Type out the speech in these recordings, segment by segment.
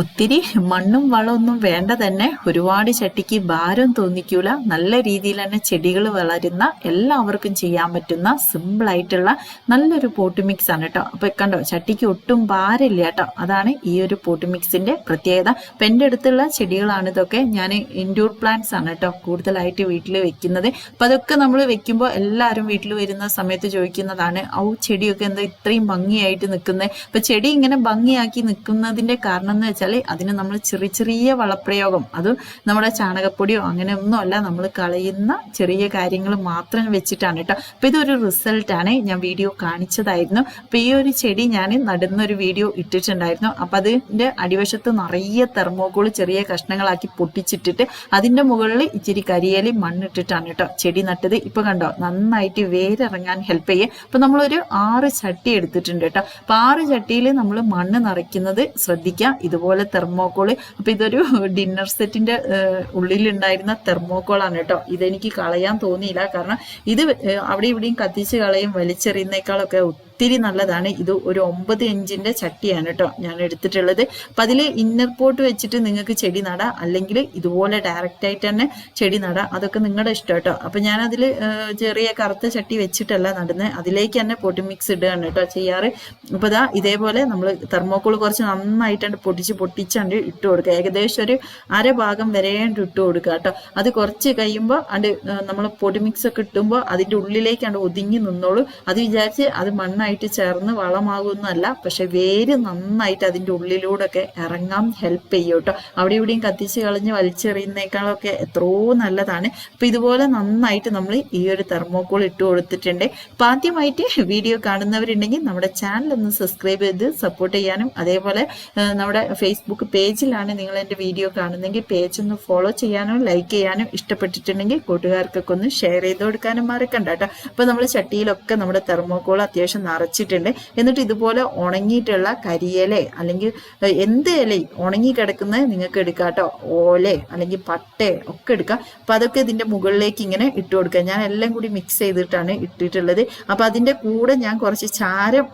ഒത്തിരി മണ്ണും വളമൊന്നും വേണ്ട തന്നെ, ഒരുപാട് ചട്ടിക്ക് ഭാരം തോന്നിക്കൂല. നല്ല രീതിയിൽ തന്നെ ചെടികൾ വളരുന്ന, എല്ലാവർക്കും ചെയ്യാൻ പറ്റുന്ന സിമ്പിൾ ആയിട്ടുള്ള നല്ലൊരു പോട്ട് മിക്സ് ആണ് കേട്ടോ. അപ്പൊ കണ്ടോ, ചട്ടിക്ക് ഒട്ടും ഭാരമില്ല കേട്ടോ. അതാണ് ഈ ഒരു പോട്ട് മിക്സിന്റെ പ്രത്യേകത. അപ്പൊ എൻ്റെ അടുത്തുള്ള ചെടികളാണ് ഇതൊക്കെ. ഞാൻ ഇൻഡോർ പ്ലാന്റ്സ് ആണ് കേട്ടോ കൂടുതലായിട്ട് വീട്ടിൽ വെക്കുന്നത്. അപ്പൊ അതൊക്കെ നമ്മൾ വെക്കുമ്പോൾ എല്ലാവരും വീട്ടിൽ വരുന്ന സമയത്ത് ചോദിക്കുന്നതാണ്, ചെടിയൊക്കെ എന്താ ഇത്രയും ഭംഗിയായിട്ട് നിൽക്കുന്നത്. അപ്പൊ ചെടി ഇങ്ങനെ ഭംഗിയാക്കി നിൽക്കുന്നതിന്റെ കാരണം എന്ന് വെച്ചാൽ അതിന് നമ്മൾ ചെറിയ ചെറിയ വളപ്രയോഗം, അത് നമ്മുടെ ചാണകപ്പൊടിയോ അങ്ങനെ ഒന്നുമല്ല, നമ്മൾ കളയുന്ന ചെറിയ കാര്യങ്ങൾ മാത്രം വെച്ചിട്ടാണ് കേട്ടോ. അപ്പൊ ഇതൊരു റിസൾട്ടാണ്, ഞാൻ വീഡിയോ കാണിച്ചതായിരുന്നു. അപ്പൊ ഈ ഒരു ചെടി ഞാൻ നടുന്ന ഒരു വീഡിയോ ഇട്ടിട്ടുണ്ടായിരുന്നു. അപ്പൊ അതിന്റെ അടിവശത്ത് നിറയെ തെർമോക്കോൾ ചെറിയ കഷ്ണങ്ങളാക്കി പൊട്ടിച്ചിട്ടിട്ട് അതിന്റെ മുകളിൽ ഇച്ചിരി കരിയേലി മണ്ണിട്ടിട്ടാണ് കേട്ടോ ചെടി നട്ടത്. ഇപ്പൊ കണ്ടോ, നന്നായിട്ട് വേരിറങ്ങാൻ ഹെൽപ്പ് ചെയ്യും. അപ്പൊ നമ്മളൊരു 6 ചട്ടി എടുത്തിട്ടുണ്ട് കേട്ടോ. അപ്പൊ 6 ചട്ടിയിൽ നമ്മൾ മണ്ണ് നിറയ്ക്കുന്നത് ശ്രദ്ധിക്കാം. ഇതുപോലെ തെർമോക്കോള്. അപ്പൊ ഇതൊരു ഡിന്നർ സെറ്റിന്റെ ഉള്ളിലുണ്ടായിരുന്ന തെർമോക്കോളാണ് കേട്ടോ. ഇതെനിക്ക് കളയാൻ തോന്നിയില്ല, കാരണം ഇത് അവിടെ ഇവിടെയും കത്തിച്ച് കളയും വലിച്ചെറിയുന്നേക്കാളൊക്കെ ഒത്തിരി നല്ലതാണ്. ഇത് ഒരു 9 ഇഞ്ചിന്റെ ചട്ടിയാണ് കേട്ടോ ഞാൻ എടുത്തിട്ടുള്ളത്. അപ്പൊ അതില് ഇന്നർ പോട്ട് വെച്ചിട്ട് നിങ്ങൾക്ക് ചെടി നടാം, അല്ലെങ്കിൽ ഇതുപോലെ ഡയറക്റ്റ് ആയിട്ട് തന്നെ ചെടി നടാം. അതൊക്കെ നിങ്ങളുടെ ഇഷ്ടം കേട്ടോ. അപ്പൊ ഞാൻ അതില് ചെറിയ കറുത്ത ചട്ടി വെച്ചിട്ടല്ല നടുന്നത്, അതിലേക്ക് തന്നെ പോട്ട് മിക്സ് ഇടുകയാണ് കേട്ടോ ചെയ്യാറ്. അപ്പൊ ഇതേപോലെ നമ്മൾ തെർമോക്കോൾ കുറച്ച് നന്നായിട്ടാണ് പൊട്ടിച്ചാണ്ട് ഇട്ട് കൊടുക്കുക. ഏകദേശം ഒരു അരഭാഗം വരെയാണ്ട് ഇട്ട് കൊടുക്കുക കേട്ടോ. അത് കുറച്ച് കഴിയുമ്പോൾ നമ്മൾ പൊടി മിക്സ് ഒക്കെ ഇട്ടുമ്പോൾ അതിന്റെ ഉള്ളിലേക്കാണ്ട് ഒതുങ്ങി നിന്നോളൂ. അത് വിചാരിച്ച് അത് മണ്ണായിട്ട് ചേർന്ന് വളമാകുന്നല്ല, പക്ഷെ വേര് നന്നായിട്ട് അതിന്റെ ഉള്ളിലൂടെ ഒക്കെ ഇറങ്ങാൻ ഹെൽപ്പ് ചെയ്യും കേട്ടോ. അവിടെ ഇവിടെയും കത്തിച്ച് കളഞ്ഞ് വലിച്ചെറിയുന്നേക്കാളൊക്കെ എത്രയോ നല്ലതാണ്. അപ്പൊ ഇതുപോലെ നന്നായിട്ട് നമ്മൾ ഈ ഒരു തെർമോക്കോൾ ഇട്ട് കൊടുത്തിട്ടുണ്ട്. അപ്പൊ ആദ്യമായിട്ട് വീഡിയോ കാണുന്നവരുണ്ടെങ്കിൽ നമ്മുടെ ചാനൽ ഒന്ന് സബ്സ്ക്രൈബ് ചെയ്ത് സപ്പോർട്ട് ചെയ്യാനും, അതേപോലെ നമ്മുടെ ഫേസ്ബുക്ക് പേജിലാണ് നിങ്ങൾ എൻ്റെ വീഡിയോ കാണുന്നെങ്കിൽ പേജ് ഒന്ന് ഫോളോ ചെയ്യാനും ലൈക്ക് ചെയ്യാനും, ഇഷ്ടപ്പെട്ടിട്ടുണ്ടെങ്കിൽ കൂട്ടുകാർക്കൊക്കെ ഒന്ന് ഷെയർ ചെയ്ത് കൊടുക്കാനും മറക്കണ്ട കേട്ടോ. അപ്പൊ നമ്മൾ ചട്ടിയിലൊക്കെ നമ്മുടെ തെർമോക്കോൾ അത്യാവശ്യം നിറച്ചിട്ടുണ്ട്. എന്നിട്ട് ഇതുപോലെ ഉണങ്ങിയിട്ടുള്ള കരിയില അല്ലെങ്കിൽ എന്ത് ഇലയും ഉണങ്ങി കിടക്കുന്നത് നിങ്ങൾക്ക് എടുക്കാം കേട്ടോ. ഓല അല്ലെങ്കിൽ പട്ട ഒക്കെ എടുക്കാം. അപ്പൊ അതൊക്കെ ഇതിന്റെ മുകളിലേക്ക് ഇങ്ങനെ ഇട്ട് കൊടുക്കുക. ഞാൻ എല്ലാം കൂടി മിക്സ് ചെയ്തിട്ടാണ് ഇട്ടിട്ടുള്ളത്. അപ്പൊ അതിന്റെ കൂടെ ഞാൻ കുറച്ച് ചാരം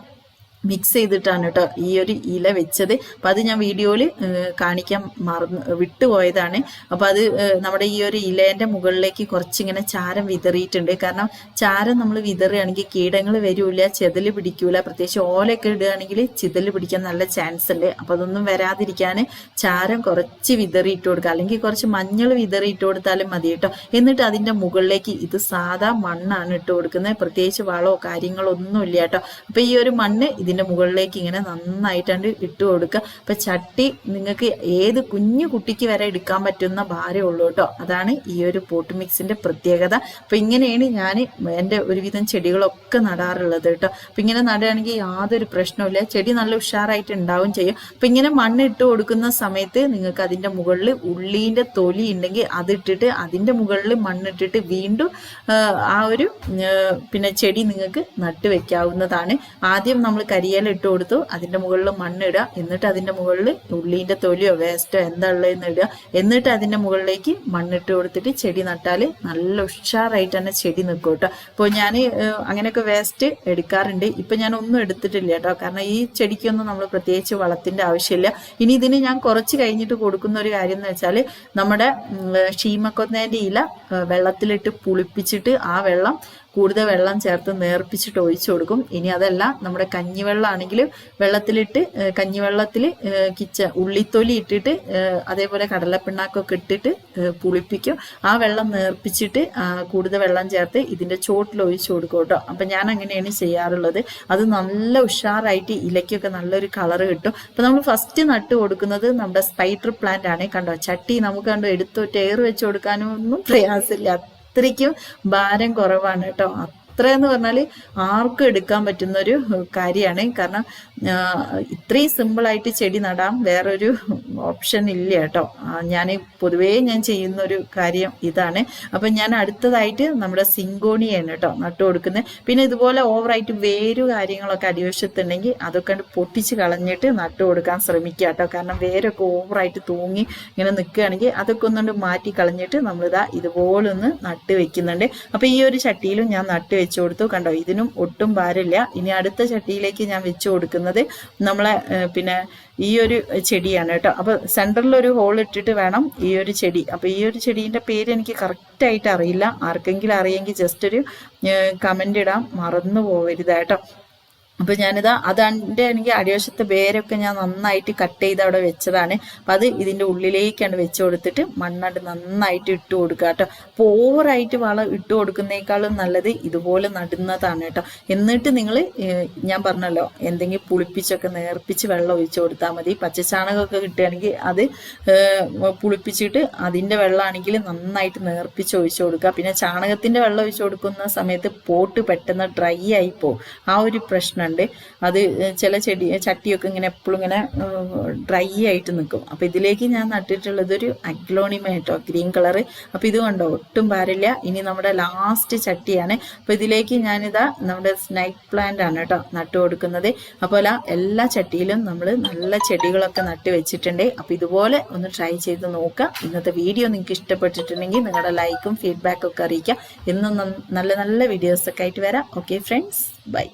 മിക്സ് ചെയ്തിട്ടാണ് കേട്ടോ ഈ ഒരു ഇല വെച്ചത്. അപ്പൊ അത് ഞാൻ വീഡിയോയിൽ കാണിക്കാൻ വിട്ടുപോയതാണ്. അപ്പൊ അത് നമ്മുടെ ഈ ഒരു ഇലേന്റെ മുകളിലേക്ക് കുറച്ചിങ്ങനെ ചാരം വിതറിയിട്ടുണ്ട്. കാരണം ചാരം നമ്മൾ വിതറുകയാണെങ്കിൽ കീടങ്ങൾ വരൂല, ചെതല് പിടിക്കൂല. പ്രത്യേകിച്ച് ഓലയൊക്കെ ഇടുകയാണെങ്കിൽ ചിതല് പിടിക്കാൻ നല്ല ചാൻസ് ഉണ്ട്. അപ്പൊ അതൊന്നും വരാതിരിക്കാൻ ചാരം കുറച്ച് വിതറിയിട്ട് കൊടുക്കുക, അല്ലെങ്കിൽ കുറച്ച് മഞ്ഞൾ വിതറിയിട്ട് കൊടുത്താലും മതി കേട്ടോ. എന്നിട്ട് അതിന്റെ മുകളിലേക്ക് ഇത് സാധാ മണ്ണാണ് ഇട്ട് കൊടുക്കുന്നത്, പ്രത്യേകിച്ച് വളമോ കാര്യങ്ങളോ ഒന്നും ഇല്ല കേട്ടോ. അപ്പൊ ഈ ഒരു മണ്ണ് ഇതിന്റെ മുകളിലേക്ക് ഇങ്ങനെ നന്നായിട്ടാണ്ട് ഇട്ട് കൊടുക്കുക. അപ്പൊ ചട്ടി നിങ്ങൾക്ക് ഏത് കുഞ്ഞു കുട്ടിക്ക് വരെ എടുക്കാൻ പറ്റുന്ന ഭാരമേ ഉള്ളൂ കേട്ടോ. അതാണ് ഈ ഒരു പോട്ട് മിക്സിന്റെ പ്രത്യേകത. അപ്പൊ ഇങ്ങനെയാണ് ഞാൻ എൻ്റെ ഒരുവിധം ചെടികളൊക്കെ നടാറുള്ളത് കേട്ടോ. അപ്പൊ ഇങ്ങനെ നടുകയാണെങ്കിൽ യാതൊരു പ്രശ്നവുമില്ല, ചെടി നല്ല ഉഷാറായിട്ട് ഉണ്ടാവും ചെയ്യും. അപ്പൊ ഇങ്ങനെ മണ്ണ് ഇട്ട് കൊടുക്കുന്ന സമയത്ത് നിങ്ങൾക്ക് അതിന്റെ മുകളിൽ ഉള്ളീന്റെ തൊലി ഉണ്ടെങ്കിൽ അതിട്ടിട്ട് അതിന്റെ മുകളിൽ മണ്ണിട്ടിട്ട് വീണ്ടും ആ ഒരു ചെടി നിങ്ങൾക്ക് നട്ടു വെക്കാവുന്നതാണ്. ആദ്യം നമ്മൾ കരിയില ഇട്ട് കൊടുത്തു, അതിന്റെ മുകളിൽ മണ്ണിടുക, എന്നിട്ട് അതിന്റെ മുകളിൽ ഉള്ളീന്റെ തൊലിയോ വേസ്റ്റോ എന്താ ഉള്ളതെന്ന് ഇടുക, എന്നിട്ട് അതിന്റെ മുകളിലേക്ക് മണ്ണിട്ട് കൊടുത്തിട്ട് ചെടി നട്ടാൽ നല്ല ഉഷാറായിട്ട് തന്നെ ചെടി നിൽക്കും കേട്ടോ. അപ്പോൾ ഞാൻ അങ്ങനെയൊക്കെ വേസ്റ്റ് എടുക്കാറുണ്ട്. ഇപ്പൊ ഞാൻ ഒന്നും എടുത്തിട്ടില്ല കേട്ടോ, കാരണം ഈ ചെടിക്കൊന്നും നമ്മൾ പ്രത്യേകിച്ച് വളത്തിന്റെ ആവശ്യമില്ല. ഇനി ഇതിന് ഞാൻ കുറച്ച് കഴിഞ്ഞിട്ട് കൊടുക്കുന്ന ഒരു കാര്യം എന്ന് വെച്ചാൽ നമ്മുടെ ഷീമക്കൊന്നേന്റെ ഇല വെള്ളത്തിലിട്ട് പുളിപ്പിച്ചിട്ട് ആ വെള്ളം കൂടുതൽ വെള്ളം ചേർത്ത് നേർപ്പിച്ചിട്ട് ഒഴിച്ചു കൊടുക്കും. ഇനി അതല്ല, നമ്മുടെ കഞ്ഞിവെള്ളമാണെങ്കിൽ വെള്ളത്തിലിട്ട് കഞ്ഞിവെള്ളത്തിൽ ഉള്ളിത്തൊലി ഇട്ടിട്ട് അതേപോലെ കടലപ്പിണ്ണാക്കൊക്കെ ഇട്ടിട്ട് പുളിപ്പിക്കും. ആ വെള്ളം നേർപ്പിച്ചിട്ട് കൂടുതൽ വെള്ളം ചേർത്ത് ഇതിന്റെ ചോട്ടിൽ ഒഴിച്ചു കൊടുക്കും കേട്ടോ. അപ്പൊ ഞാൻ അങ്ങനെയാണ് ചെയ്യാറുള്ളത്. അത് നല്ല ഉഷാറായിട്ട് ഇലയ്ക്കൊക്കെ നല്ലൊരു കളർ കിട്ടും. അപ്പൊ നമ്മൾ ഫസ്റ്റ് നട്ട് കൊടുക്കുന്നത് നമ്മുടെ സ്പൈഡർ പ്ലാന്റ് ആണ്. കണ്ടോ, ചട്ടി നമുക്ക് കണ്ടോ എടുത്തു ടയർ വെച്ച് കൊടുക്കാനും ഒന്നും പ്രയാസമില്ല, അത്രയ്ക്കും ഭാരം കുറവാണ് കേട്ടോ. അത്രയെന്ന് പറഞ്ഞാൽ ആർക്കും എടുക്കാൻ പറ്റുന്ന ഒരു കാര്യമാണ്. കാരണം ഇത്രയും സിമ്പിളായിട്ട് ചെടി നടാം, വേറൊരു ഓപ്ഷൻ ഇല്ല കേട്ടോ. ഞാൻ പൊതുവേ ചെയ്യുന്ന ഒരു കാര്യം ഇതാണ്. അപ്പം ഞാൻ അടുത്തതായിട്ട് നമ്മുടെ സിങ്കോണിയാണ് കേട്ടോ നട്ടു കൊടുക്കുന്നത്. പിന്നെ ഇതുപോലെ ഓവറായിട്ട് വേരു കാര്യങ്ങളൊക്കെ അടിവശത്തുണ്ടെങ്കിൽ അതൊക്കെ പൊട്ടിച്ച് കളഞ്ഞിട്ട് നട്ടു കൊടുക്കാൻ ശ്രമിക്കുക കേട്ടോ. കാരണം വേരൊക്കെ ഓവറായിട്ട് തൂങ്ങി ഇങ്ങനെ നിൽക്കുകയാണെങ്കിൽ അതൊക്കെ ഒന്നുകൊണ്ട് മാറ്റി കളഞ്ഞിട്ട് നമ്മളിതാ ഇതുപോലെ ഒന്ന് നട്ട് വെക്കുന്നുണ്ട്. അപ്പം ഈ ഒരു ചട്ടിയിലും ഞാൻ നട്ട് വെച്ചു കൊടുത്തു. കണ്ടോ, ഇതിനും ഒട്ടും ഭാരമില്ല. ഇനി അടുത്ത ചട്ടിയിലേക്ക് ഞാൻ വെച്ചു കൊടുക്കുന്നത് നമ്മളെ ഈ ഒരു ചെടിയാണ് കേട്ടോ. അപ്പൊ അപ്പോൾ സെൻറ്ററിലൊരു ഹോൾ ഇട്ടിട്ട് വേണം ഈ ഒരു ചെടി. അപ്പോൾ ഈ ഒരു ചെടീൻ്റെ പേര് എനിക്ക് കറക്റ്റായിട്ട് അറിയില്ല. ആർക്കെങ്കിലും അറിയെങ്കിൽ ജസ്റ്റ് ഒരു കമൻ്റ് ഇടാം, മറന്നു പോകരുത് കേട്ടോ. അപ്പോൾ ഞാനിതാ അതാണ്ട് എനിക്ക് അടിവശത്തെ വേരൊക്കെ ഞാൻ നന്നായിട്ട് കട്ട് ചെയ്ത് അവിടെ വെച്ചതാണ്. അപ്പം അത് ഇതിൻ്റെ ഉള്ളിലേക്കാണ് വെച്ച് കൊടുത്തിട്ട് മണ്ണാണ്ട് നന്നായിട്ട് ഇട്ട് കൊടുക്കുക കേട്ടോ. അപ്പോൾ ഓവറായിട്ട് വളം ഇട്ട് കൊടുക്കുന്നേക്കാളും നല്ലത് ഇതുപോലെ നടുന്നതാണ് കേട്ടോ. എന്നിട്ട് നിങ്ങൾ ഞാൻ പറഞ്ഞല്ലോ എന്തെങ്കിലും പുളിപ്പിച്ചൊക്കെ നേർപ്പിച്ച് വെള്ളം ഒഴിച്ച് കൊടുത്താൽ മതി. പച്ചച്ചാണകമൊക്കെ കിട്ടുകയാണെങ്കിൽ അത് പുളിപ്പിച്ചിട്ട് അതിൻ്റെ വെള്ളമാണെങ്കിൽ നന്നായിട്ട് നേർപ്പിച്ച് ഒഴിച്ച് കൊടുക്കുക. പിന്നെ ചാണകത്തിൻ്റെ വെള്ളം ഒഴിച്ച് കൊടുക്കുന്ന സമയത്ത് പോട്ട് പെട്ടെന്ന് ഡ്രൈ ആയി പോകും. ആ ഒരു പ്രശ്നം. അത് ചില ചട്ടിയൊക്കെ ഇങ്ങനെ എപ്പോഴും ഇങ്ങനെ ഡ്രൈ ആയിട്ട് നിൽക്കും. അപ്പൊ ഇതിലേക്ക് ഞാൻ നട്ടിട്ടുള്ളത് ഒരു അഗ്ലോണിമ കേട്ടോ, ഗ്രീൻ കളറ്. അപ്പൊ ഇത് കണ്ടോ ഒട്ടും ഭാരമില്ല. ഇനി നമ്മുടെ ലാസ്റ്റ് ചട്ടിയാണ്. അപ്പൊ ഇതിലേക്ക് ഞാനിതാ നമ്മുടെ സ്നേക്ക് പ്ലാന്റ് ആണ് കേട്ടോ നട്ടു കൊടുക്കുന്നത്. അപ്പോൾ എല്ലാ ചട്ടിയിലും നമ്മൾ നല്ല ചെടികളൊക്കെ നട്ട് വെച്ചിട്ടുണ്ട്. അപ്പൊ ഇതുപോലെ ഒന്ന് ട്രൈ ചെയ്ത് നോക്കുക. ഇന്നത്തെ വീഡിയോ നിങ്ങൾക്ക് ഇഷ്ടപ്പെട്ടിട്ടുണ്ടെങ്കിൽ നിങ്ങളുടെ ലൈക്കും ഫീഡ്ബാക്കും ഒക്കെ അറിയിക്കുക. എന്നും നല്ല നല്ല വീഡിയോസൊക്കെ ആയിട്ട് വരാം. Okay friends, by.